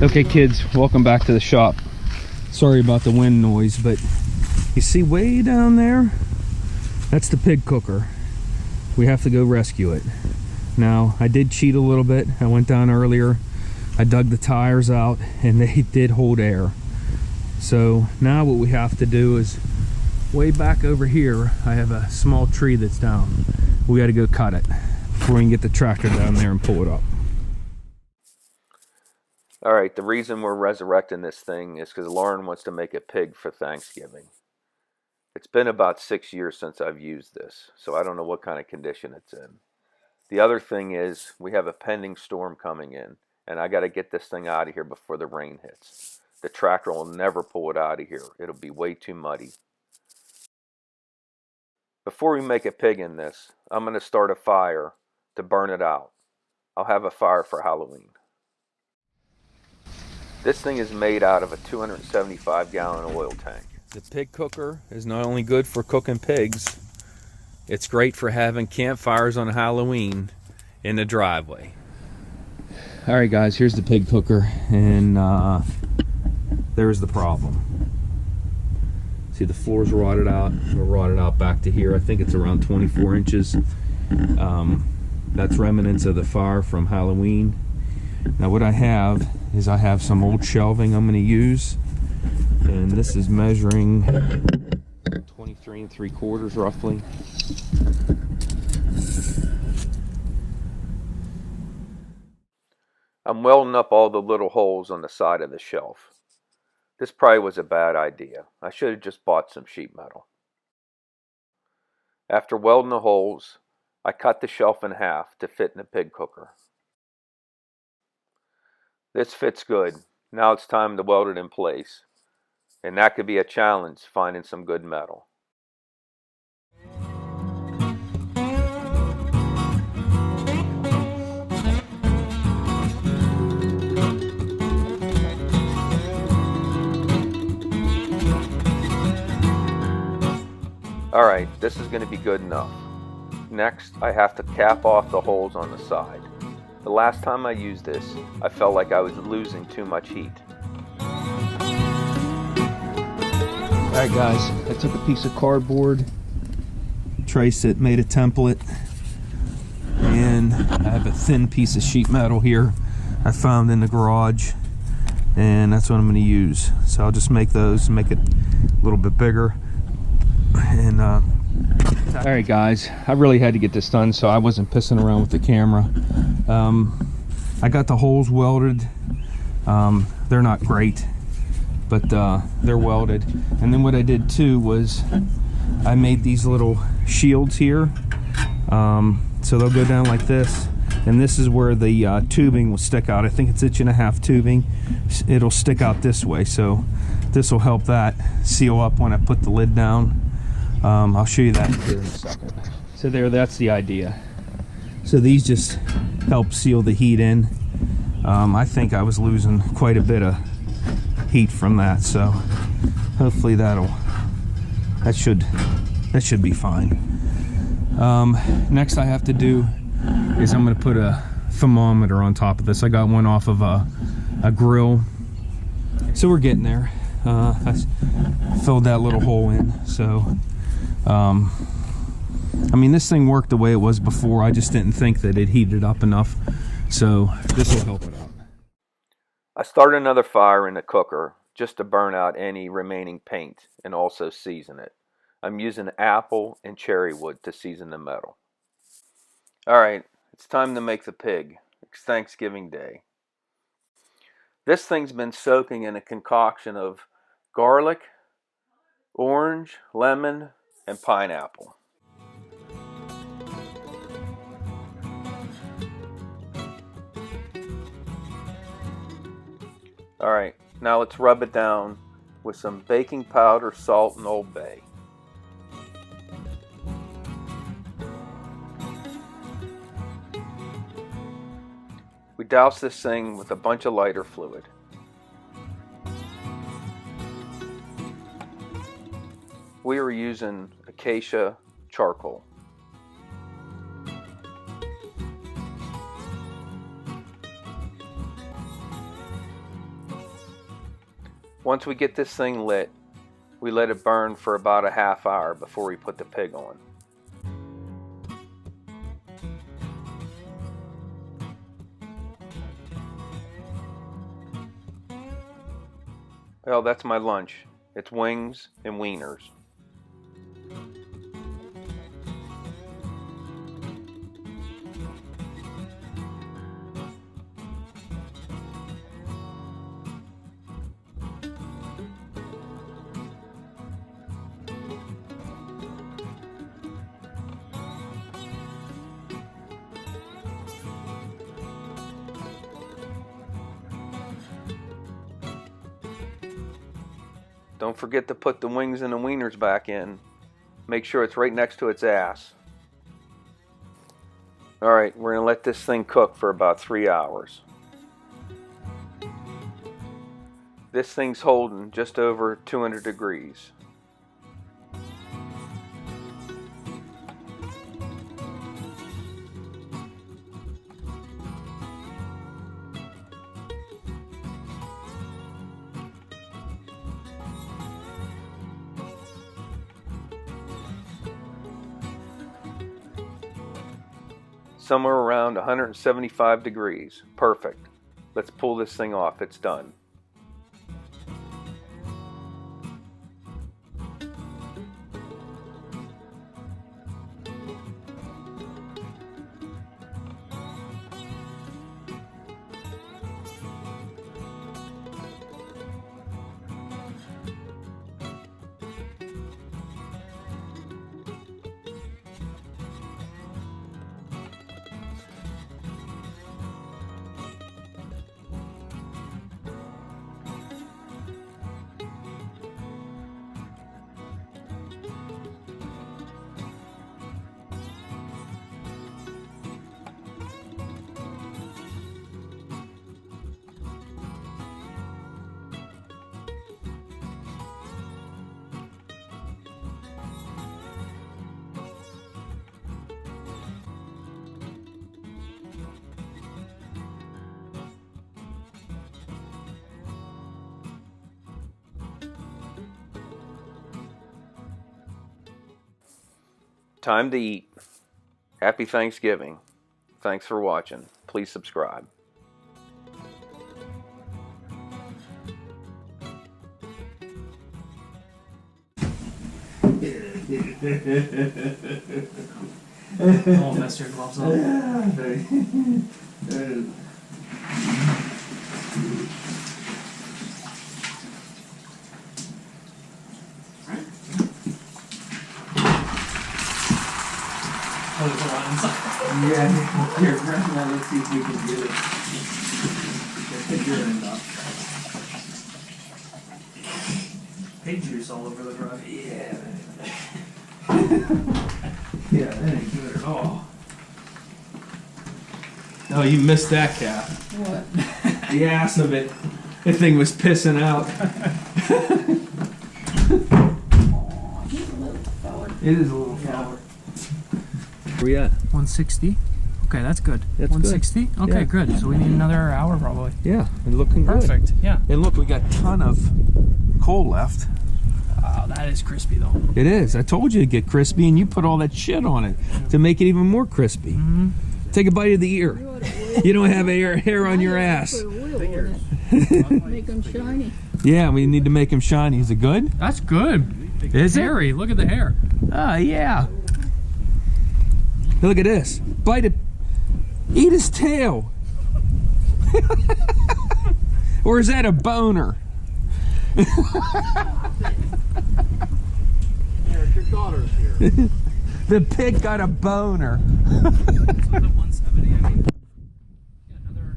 Okay kids, welcome back to the shop. Sorry about the wind noise, but you see way down there? That's the pig cooker. We have to go rescue it. Now, I did cheat a little bit. I went down earlier, I dug the tires out, and they did hold air. So now what we have to do is, way back over here, I have a small tree that's down. We gotta go cut it before we can get the tractor down there and pull it up. Alright, the reason we're resurrecting this thing is because Lauren wants to make a pig for Thanksgiving. It's been about 6 years since I've used this, so I don't know what kind of condition it's in. The other thing is, we have a pending storm coming in, and I got to get this thing out of here before the rain hits. The tractor will never pull it out of here. It'll be way too muddy. Before we make a pig in this, I'm going to start a fire to burn it out. I'll have a fire for Halloween. This thing is made out of a 275-gallon oil tank. The pig cooker is not only good for cooking pigs, it's great for having campfires on Halloween in the driveway. Alright guys, here's the pig cooker, and there's the problem. See, the floor's rotted out. We're rotted out back to here. I think it's around 24 inches. That's remnants of the fire from Halloween. Now what I have is I have some old shelving I'm going to use, and this is measuring 23 3/4 roughly. I'm welding up all the little holes on the side of the shelf. This probably was a bad idea. I should have just bought some sheet metal. After welding the holes, I cut the shelf in half to fit in the pig cooker. This fits good. Now it's time to weld it in place. And that could be a challenge, finding some good metal. Alright, this is going to be good enough. Next, I have to cap off the holes on the side. The last time I used this, I felt like I was losing too much heat. Alright guys, I took a piece of cardboard, traced it, made a template, and I have a thin piece of sheet metal here I found in the garage, and that's what I'm going to use. So I'll just make those, make it a little bit bigger. And alright guys, I really had to get this done, so I wasn't pissing around with the camera. I got the holes welded. They're not great, but they're welded. And then what I did too was I made these little shields here, so they'll go down like this, and this is where the tubing will stick out. I think it's 1.5 inch tubing. It'll stick out this way, so this will help that seal up when I put the lid down. I'll show you that here in a second. So there, that's the idea. So these just help seal the heat in. I think I was losing quite a bit of heat from that, so hopefully that should be fine. Next I have to do is I'm going to put a thermometer on top of this. I got one off of a grill, so we're getting there. I filled that little hole in, so I mean, this thing worked the way it was before. I just didn't think that it heated up enough, so this will help it out. I started another fire in the cooker just to burn out any remaining paint and also season it. I'm using apple and cherry wood to season the metal. Alright, it's time to make the pig. It's Thanksgiving Day. This thing's been soaking in a concoction of garlic, orange, lemon, and pineapple. Alright, now let's rub it down with some baking powder, salt, and Old Bay. We douse this thing with a bunch of lighter fluid. We are using acacia charcoal. Once we get this thing lit, we let it burn for about a half hour before we put the pig on. Well, that's my lunch. It's wings and wieners. Don't forget to put the wings and the wieners back in. Make sure it's right next to its ass. Alright, we're going to let this thing cook for about 3 hours. This thing's holding just over 200 degrees. Somewhere around 175 degrees. Perfect. Let's pull this thing off. It's done. Time to eat. Happy Thanksgiving. Thanks for watching. Please subscribe. Oh, mess your gloves up. Yeah, here, grab that. Let's see if we can get it. Get your end up. Pig juice all over the rug. Yeah. Yeah, that ain't good at all. Oh, you missed that cap. What? The ass of it. That thing was pissing out. It is a little forward. Where we at? 160. Okay, that's good. That's good. 160? Okay, Yeah. good. So we need another hour probably. Yeah, and looking good. Perfect. Yeah. And look, we got a ton of coal left. Wow, that is crispy though. It is. I told you to get crispy, and you put all that shit on it to make it even more crispy. Mm-hmm. Take a bite of the ear. You don't have hair on your ass. Make them shiny. Yeah, we need to make him shiny. Is it good? That's good. Is it? Hairy. Look at the hair. Oh, yeah. Look at this. Bite it. Eat his tail. Or is that a boner? Eric, your daughter's here. The pig got a boner. So the 170, I mean.